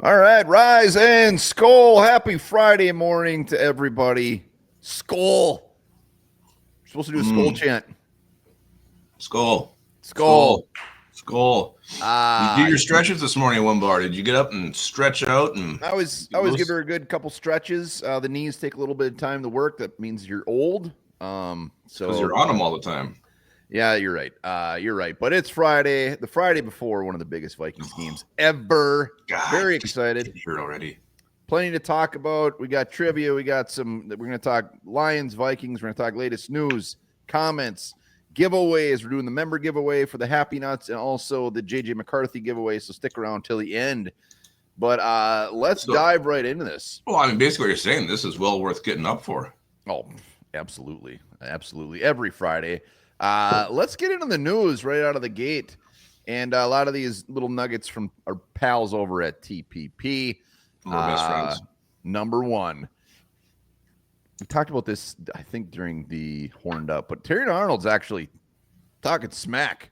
All right, rise and SKOL. Happy Friday morning to everybody. SKOL. We're supposed to do a SKOL chant. SKOL. SKOL. SKOL. You do Ah, your stretches this morning, Onebar. Did you get up and stretch out and I always give her a good couple stretches. The knees take a little bit of time to work. That means you're old. because you're on them all the time. Yeah, you're right. You're right. But it's Friday, the Friday before one of the biggest Vikings games ever. God, Very excited. Here already. Plenty to talk about. We got trivia. We got some. We're going to talk Lions, Vikings. We're going to talk latest news, comments, giveaways. We're doing the member giveaway for the Happy Nuts and also the JJ McCarthy giveaway. So stick around till the end. But let's dive right into this. Well, I mean, basically, what you're saying, this is well worth getting up for. Oh, absolutely. Absolutely. Every Friday. Let's get into the news right out of the gate. And a lot of these little nuggets from our pals over at TPP. Our best friends. Number one. We talked about this, I think, during the Horned Up, but Terry Arnold's actually talking smack,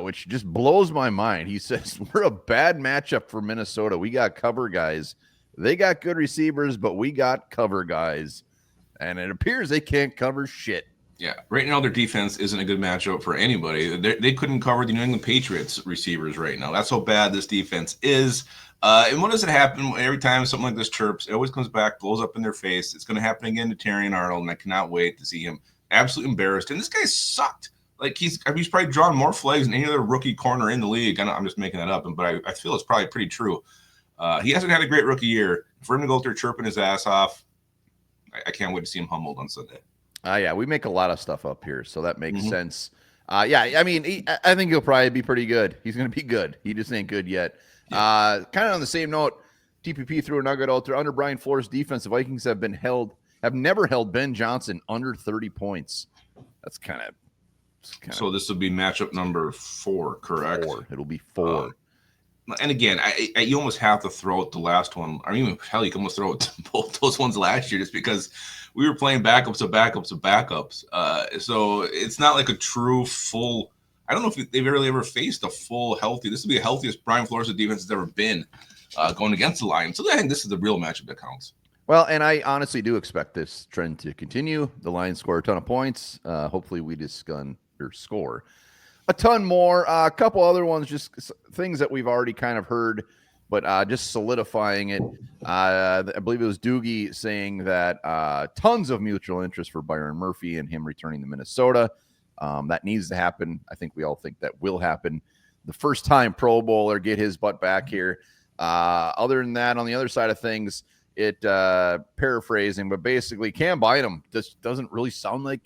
which just blows my mind. He says, we're a bad matchup for Minnesota. We got cover guys. They got good receivers, but we got cover guys. And it appears they can't cover shit. Yeah, right now their defense isn't a good matchup for anybody. They couldn't cover the New England Patriots receivers right now. That's how bad this defense is. And what does it happen every time something like this chirps? It always comes back, blows up in their face. It's going to happen again to Terry Arnold, and I cannot wait to see him absolutely embarrassed. And this guy sucked. Like he's probably drawn more flags than any other rookie corner in the league. I'm just making that up, but I feel it's probably pretty true. He hasn't had a great rookie year. For him to go out there chirping his ass off, I can't wait to see him humbled on Sunday. Yeah, we make a lot of stuff up here, so that makes sense. Yeah, I mean, I think he'll probably be pretty good. He's going to be good. He just ain't good yet. Yeah. Kind of on the same note, TPP threw a nugget out there. Under Brian Flores' defense, the Vikings have never held Ben Johnson under 30 points. That's kind of. So this will be matchup number 4, correct? 4. It'll be 4. And again, you almost have to throw out the last one. I mean, hell, you can almost throw out both those ones last year just because we were playing backups of backups of backups. So it's not like a true full. I don't know if they've really ever faced a full healthy. This will be the healthiest Brian Flores' defense has ever been going against the Lions. So I think this is the real matchup that counts. Well, and I honestly do expect this trend to continue. The Lions score a ton of points. Hopefully, we just score a ton more. A couple other ones, just things that we've already kind of heard, but just solidifying it. I believe it was Doogie saying that tons of mutual interest for Byron Murphy and him returning to Minnesota. That needs to happen. I think we all think that will happen. The first time Pro Bowler, get his butt back here. Other than that, on the other side of things, it paraphrasing, but basically Cam Bynum just doesn't really sound like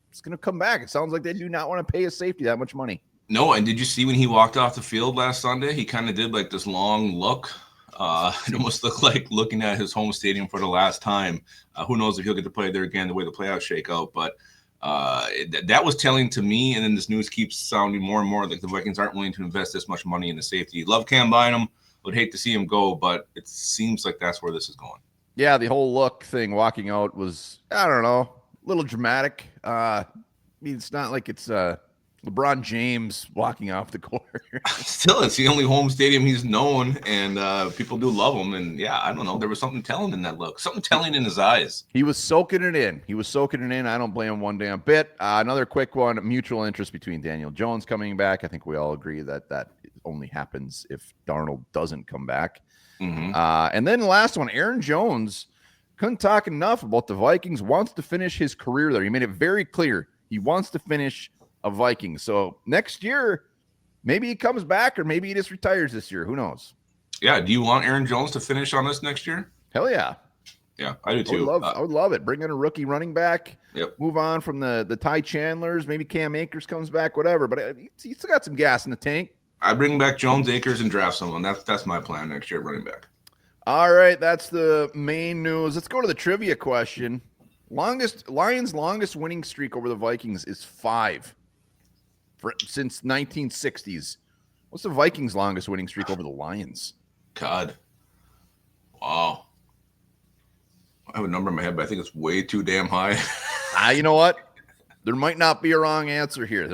it's going to come back. It sounds like they do not want to pay a safety that much money. No, and did you see when he walked off the field last Sunday? He kind of did like this long look. It almost looked like looking at his home stadium for the last time. Who knows if he'll get to play there again, the way the playoffs shake out. But that was telling to me, and then this news keeps sounding more and more like the Vikings aren't willing to invest this much money in the safety. Love Cam Bynum. Would hate to see him go, but it seems like that's where this is going. Yeah, the whole look thing walking out was, I don't know, a little dramatic. I mean, it's not like it's LeBron James walking off the court. Still, it's the only home stadium he's known, and people do love him. And yeah, I don't know. There was something telling in that look, something telling in his eyes. He was soaking it in. I don't blame him one damn bit. Another quick one, mutual interest between Daniel Jones coming back. I think we all agree that only happens if Darnold doesn't come back. And then the last one, Aaron Jones couldn't talk enough about the Vikings, wants to finish his career there. He made it very clear he wants to finish a Viking. So next year, maybe he comes back or maybe he just retires this year. Who knows? Yeah. Do you want Aaron Jones to finish on this next year? Hell yeah. Yeah, I do too. I would love it. Bring in a rookie running back. Yep. Move on from the Ty Chandlers. Maybe Cam Akers comes back, whatever. But he's still got some gas in the tank. I bring back Jones, Akers, and draft someone. That's my plan next year, running back. All right, that's the main news. Let's go to the trivia question. Lions' longest winning streak over the Vikings is 5 since 1960s. What's the Vikings' longest winning streak over the Lions? God. Wow. I have a number in my head, but I think it's way too damn high. You know what? There might not be a wrong answer here.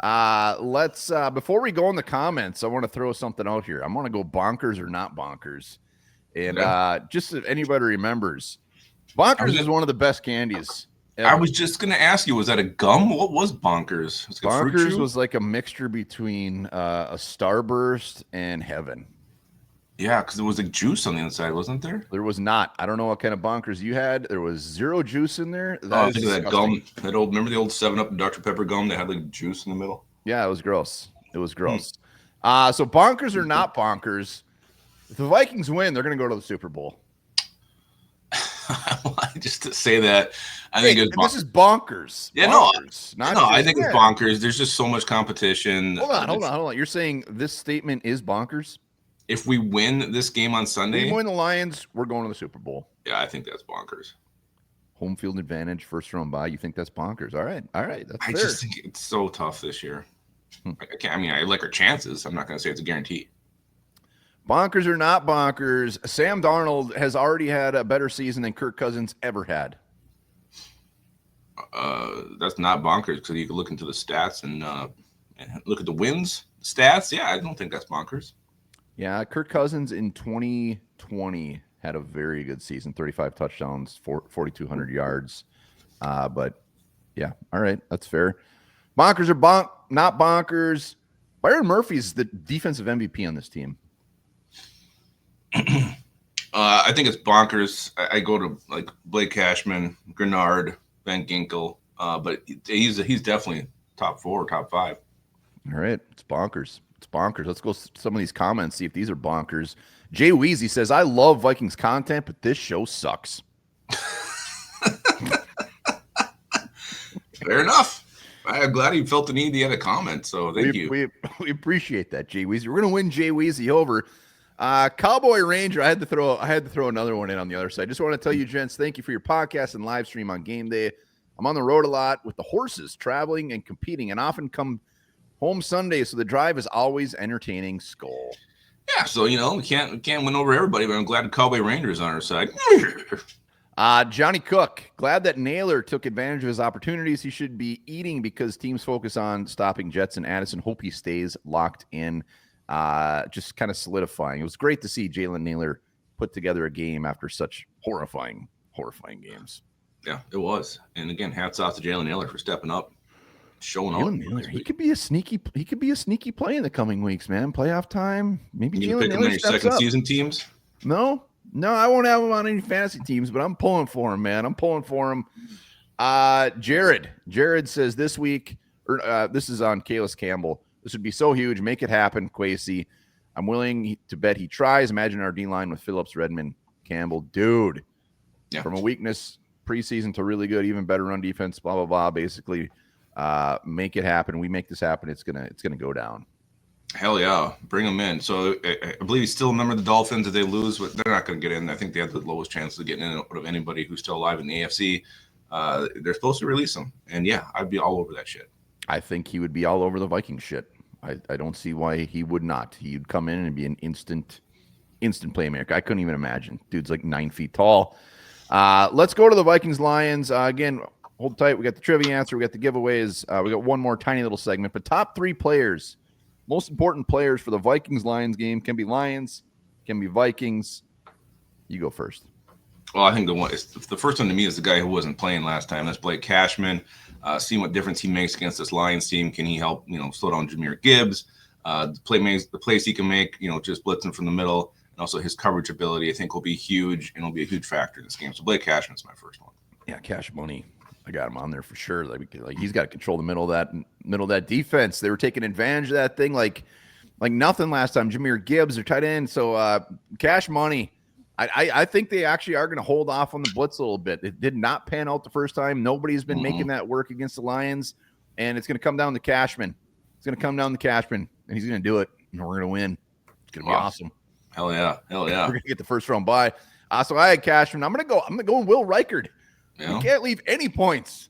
Let's before we go in the comments, I want to throw something out here. I want to go bonkers or not bonkers. And just if anybody remembers, Bonkers is one of the best candies ever. I was just going to ask you, was that a gum? What was Bonkers? Was it Bonkers was like a mixture between a Starburst and Heaven. Yeah, because there was like juice on the inside, wasn't there? There was not. I don't know what kind of Bonkers you had. There was zero juice in there. I think of that gum. That old, remember the old 7-Up and Dr. Pepper gum that had like juice in the middle? Yeah, it was gross. It was gross. So bonkers or not bonkers, if the Vikings win, they're going to go to the Super Bowl. Just to say that, I think this is bonkers. Yeah, bonkers, I think it's bonkers. There's just so much competition. Hold on. You're saying this statement is bonkers? If we win this game on Sunday, if we win the Lions, we're going to the Super Bowl. Yeah, I think that's bonkers. Home field advantage, first round bye. You think that's bonkers? All right. That's fair. Just think it's so tough this year. I like our chances. I'm not going to say it's a guarantee. Bonkers or not bonkers, Sam Darnold has already had a better season than Kirk Cousins ever had. That's not bonkers because you can look into the stats and look at the wins stats. Yeah, I don't think that's bonkers. Yeah, Kirk Cousins in 2020 had a very good season, 35 touchdowns, 4,200 yards. But yeah, all right, that's fair. Bonkers or not bonkers. Byron Murphy's the defensive MVP on this team. I think it's bonkers. I go to like Blake Cashman, Grenard, Van Ginkel, but he's definitely top 4, top 5. All right, it's bonkers. It's bonkers. Let's go some of these comments, see if these are bonkers. Jay Weezy says, I love Vikings content, but this show sucks. Fair enough. I'm glad he felt the need to add a comment, so thank you. We appreciate that, Jay Weezy. We're going to win Jay Weezy over. Cowboy Ranger, I had to throw another one in on the other side. Just want to tell you, gents, thank you for your podcast and live stream on game day. I'm on the road a lot with the horses, traveling and competing, and often come home Sunday, so the drive is always entertaining. SKOL. Yeah, so we can't win over everybody, but I'm glad the Cowboy Ranger is on our side. Johnny Cook, glad that Naylor took advantage of his opportunities. He should be eating because teams focus on stopping Jets and Addison. Hope he stays locked in, just kind of solidifying. It was great to see Jalen Naylor put together a game after such horrifying games. Yeah, it was. And again, hats off to Jalen Naylor for stepping up, showing up. He could be a sneaky play in the coming weeks, man. Playoff time. Maybe Jalen Naylor steps up. Second season teams? No, I won't have him on any fantasy teams, but I'm pulling for him, man. I'm pulling for him. Jared says this week, this is on Kalis Campbell. This would be so huge. Make it happen, Kwesi. I'm willing to bet he tries. Imagine our D-line with Phillips, Redmond, Campbell. Dude, from a weakness preseason to really good, even better run defense, blah, blah, blah. Basically, make it happen. We make this happen. It's gonna go down. Hell yeah. Bring them in. So I believe he's still a member of the Dolphins. If they lose, but they're not going to get in. I think they have the lowest chance of getting in out of anybody who's still alive in the AFC. They're supposed to release him. And yeah, I'd be all over that shit. I think he would be all over the Viking shit. I don't see why he would not. He'd come in and be an instant playmaker. I couldn't even imagine. Dude's like 9 feet tall. Let's go to the Vikings-Lions. Again, hold tight. We got the trivia answer. We got the giveaways. We got one more tiny little segment. But top 3 players, most important players for the Vikings-Lions game, can be Lions, can be Vikings. You go first. Well, I think the first one to me is the guy who wasn't playing last time. That's Blake Cashman. Seeing what difference he makes against this Lions team. Can he help, slow down Jahmyr Gibbs? The plays he can make, just blitzing from the middle, and also his coverage ability, I think will be huge and will be a huge factor in this game. So Blake Cashman's my first one. Yeah, Cash Money. I got him on there for sure. Like he's got to control the middle of that defense. They were taking advantage of that thing like nothing last time. Jahmyr Gibbs, their tight end. So Cash Money. I think they actually are going to hold off on the blitz a little bit. It did not pan out the first time. Nobody's been making that work against the Lions, and it's going to come down to Cashman. It's going to come down to Cashman, and he's going to do it, and we're going to win. It's going to be awesome. Hell yeah. We're going to get the first round bye. So I had Cashman. I'm going to go with Will Reichard. Yeah. We can't leave any points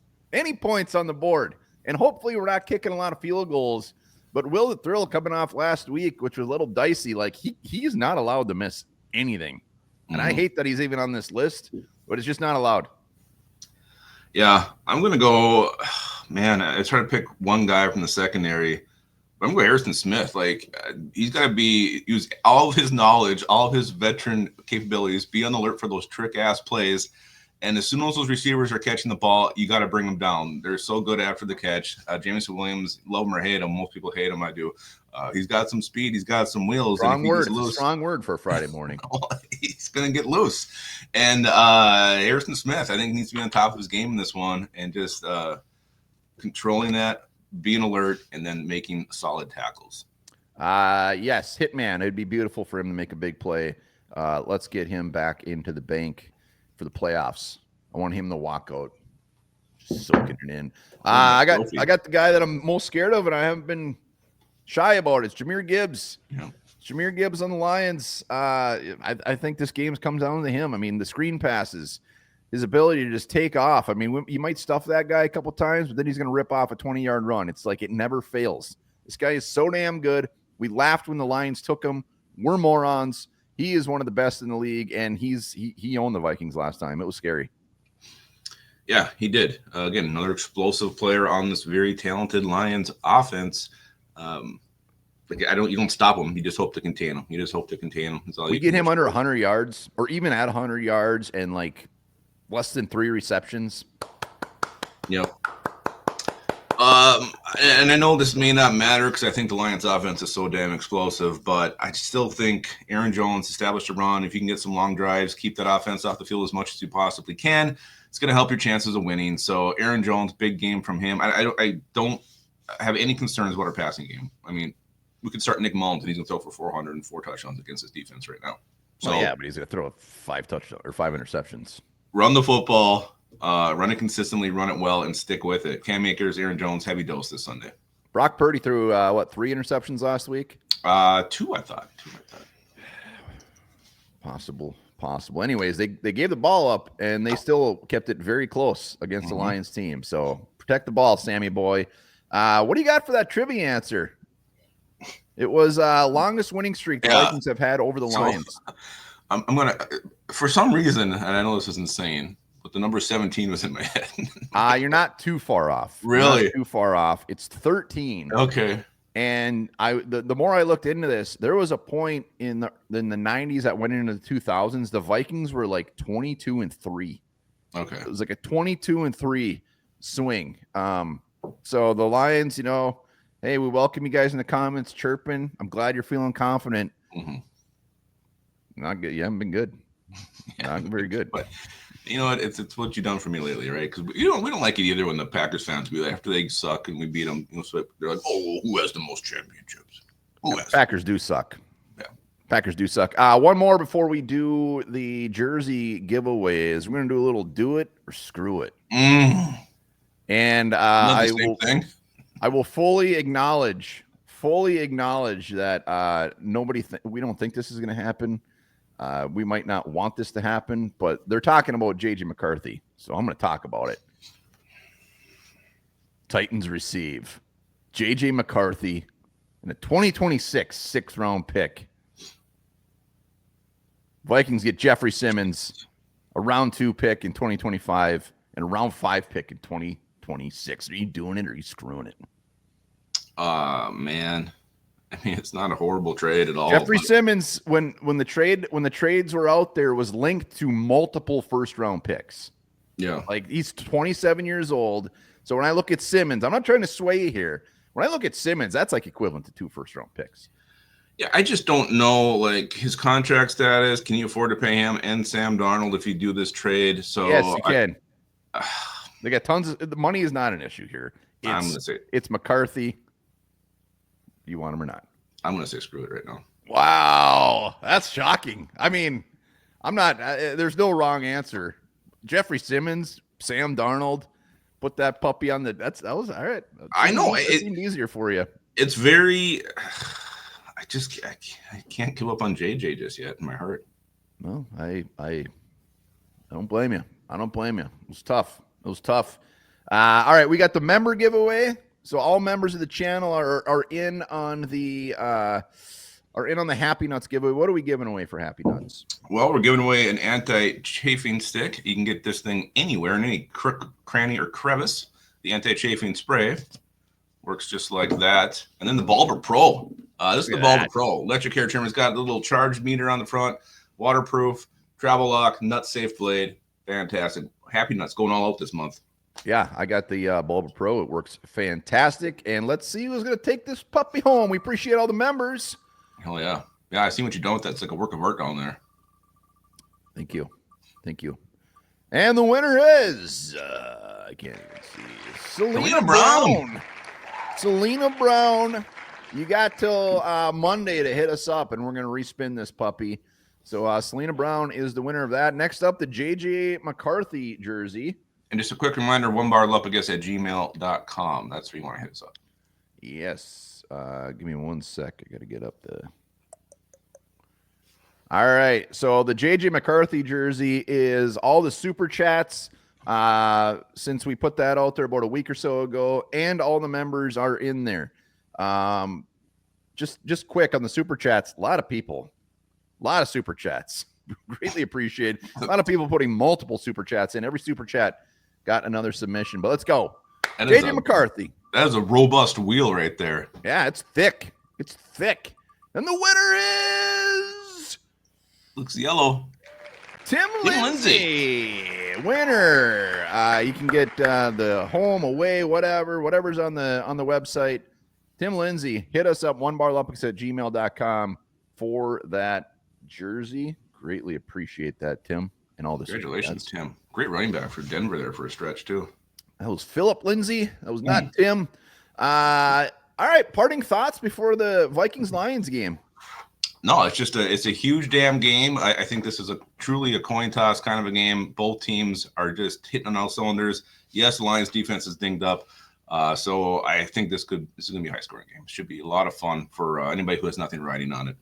on the board, and hopefully we're not kicking a lot of field goals. But Will the Thrill coming off last week, which was a little dicey, like he's not allowed to miss anything. And I hate that he's even on this list, but it's just not allowed. Yeah, I'm going to go. man, I try to pick one guy from the secondary. But I'm going Harrison Smith. Like, he's got to use all of his knowledge, all of his veteran capabilities, be on the alert for those trick-ass plays. And as soon as those receivers are catching the ball, you got to bring them down. They're so good after the catch. Jameson Williams, love him or hate him. Most people hate him. I do. He's got some speed. He's got some wheels. Strong word. It's a strong word for a Friday morning. He's going to get loose. And Harrison Smith, I think, needs to be on top of his game in this one and just controlling that, being alert, and then making solid tackles. Yes, Hitman. It'd be beautiful for him to make a big play. Let's get him back into the bank for the playoffs. I want him to walk out, just soaking it in. I got the guy that I'm most scared of, and I haven't been shy about it. It's Jahmyr Gibbs. Yeah. Jahmyr Gibbs on the Lions. I think this game comes down to him. I mean, the screen passes, his ability to just take off. I mean, you might stuff that guy a couple times, but then he's going to rip off a 20-yard run. It's like it never fails. This guy is so damn good. We laughed when the Lions took him. We're morons. He is one of the best in the league, and he owned the Vikings last time. It was scary. Yeah, he did. Again, another explosive player on this very talented Lions offense. You don't stop him. You just hope to contain him. That's all we get him under 100 yards, or even at 100 yards, and like less than 3 receptions. Yep. And I know this may not matter because I think the Lions offense is so damn explosive, but I still think Aaron Jones established a run. If you can get some long drives, keep that offense off the field as much as you possibly can, it's going to help your chances of winning. So Aaron Jones, big game from him. I don't have any concerns about our passing game. I mean, we could start Nick Mullins and he's going to throw for 404 touchdowns against his defense right now. So yeah, but he's going to throw 5 touchdowns or 5 interceptions. Run the football. Run it consistently, run it well, and stick with it. Cam Akers, Aaron Jones, heavy dose this Sunday. Brock Purdy threw 3 interceptions last week? 2, I thought. Possible. Anyways, they gave the ball up, and they still kept it very close against the Lions team. So protect the ball, Sammy boy. What do you got for that trivia answer? It was longest winning streak the Vikings have had over the Lions. I'm going to, for some reason, and I know this is insane, but the number 17 was in my head. You're not too far off. Really? Not too far off. It's 13. Okay. And the more I looked into this, there was a point in the 90s that went into the 2000s. The Vikings were like 22-3. Okay. It was like a 22-3 swing. So the Lions, hey, we welcome you guys in the comments chirping. I'm glad you're feeling confident. Not good. You haven't been good. Not very good. But you know what? It's what you've done for me lately, right? Because we don't like it either when the Packers fans be like, after they suck and we beat them. So they're like, oh, who has the most championships? Packers do suck. Yeah, Packers do suck. One more before we do the jersey giveaways. We're gonna do a little do it or screw it. And I will fully acknowledge that we don't think this is going to happen. We might not want this to happen, but they're talking about J.J. McCarthy, so I'm going to talk about it. Titans receive J.J. McCarthy and a 2026 6th-round pick. Vikings get Jeffrey Simmons, a round 2 pick in 2025, and a round 5 pick in 2026. Are you doing it or are you screwing it? Man. I mean, it's not a horrible trade at all. Jeffrey Simmons, when the trades were out there, was linked to multiple first-round picks. Yeah. Like, he's 27 years old. So when I look at Simmons, I'm not trying to sway you here. When I look at Simmons, that's like equivalent to 2 first-round picks. Yeah, I just don't know, like, his contract status. Can you afford to pay him and Sam Darnold if you do this trade? So yes, you can. They got tons of – the money is not an issue here. I'm going to say – it's McCarthy. You want him or not? I'm going to say screw it right now. Wow. That's shocking. I mean, I'm not there's no wrong answer. Jeffrey Simmons, Sam Darnold, put that puppy on that was all right. I know it seemed easier for you. It's very I can't give up on JJ just yet in my heart. No, I don't blame you. I don't blame you. It was tough. All right, we got the member giveaway. So all members of the channel are in on the Happy Nuts giveaway. What are we giving away for Happy Nuts? Well, we're giving away an anti-chafing stick. You can get this thing anywhere in any crook, cranny, or crevice. The anti-chafing spray works just like that. And then the Bulber Pro. This is the Bulber Pro. Electric hair trimmer. It's got a little charge meter on the front, waterproof, travel lock, nut safe blade. Fantastic. Happy Nuts going all out this month. Yeah, I got the Bulba Pro. It works fantastic. And let's see who's going to take this puppy home. We appreciate all the members. Hell yeah. Yeah, I see what you done with that. It's like a work of art down there. Thank you. Thank you. And the winner is, I can't even see, Selena Brown. Selena Brown. You got till Monday to hit us up, and we're going to respin this puppy. So Selena Brown is the winner of that. Next up, the JJ McCarthy jersey. And just a quick reminder, onebarlupagus@gmail.com. That's where you want to hit us up. Yes. Give me 1 sec. I got to get up the... All right. So the JJ McCarthy jersey is all the super chats since we put that out there about a week or so ago, and all the members are in there. Just quick on the super chats. A lot of people. A lot of super chats. Greatly appreciate it. A lot of people putting multiple super chats in. Every super chat got another submission. But let's go. JJ McCarthy. That is a robust wheel right there. Yeah, it's thick. It's thick. And the winner is... Looks yellow. Tim Lindsay. Winner. You can get the home, away, whatever's on the website. Tim Lindsay, hit us up, onebarlupagus@gmail.com for that jersey. Greatly appreciate that, Tim, and all the congratulations, Tim. Great running back for Denver there for a stretch too. That was Philip Lindsay. That was not Tim. All right, parting thoughts before the Vikings-Lions game. No, it's a huge damn game. I think this is truly a coin toss kind of a game. Both teams are just hitting on all cylinders. Yes, the Lions defense is dinged up. So I think this is going to be a high scoring game. It should be a lot of fun for anybody who has nothing riding on it.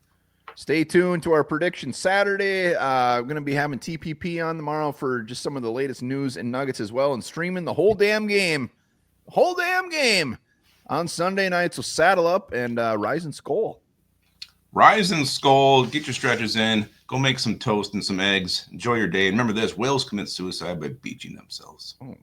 Stay tuned to our prediction Saturday. We're going to be having TPP on tomorrow for just some of the latest news and nuggets as well, and streaming the whole damn game on Sunday night. So saddle up and rise and SKOL. Rise and SKOL. Get your stretches in. Go make some toast and some eggs. Enjoy your day. And remember this: whales commit suicide by beaching themselves. Oh.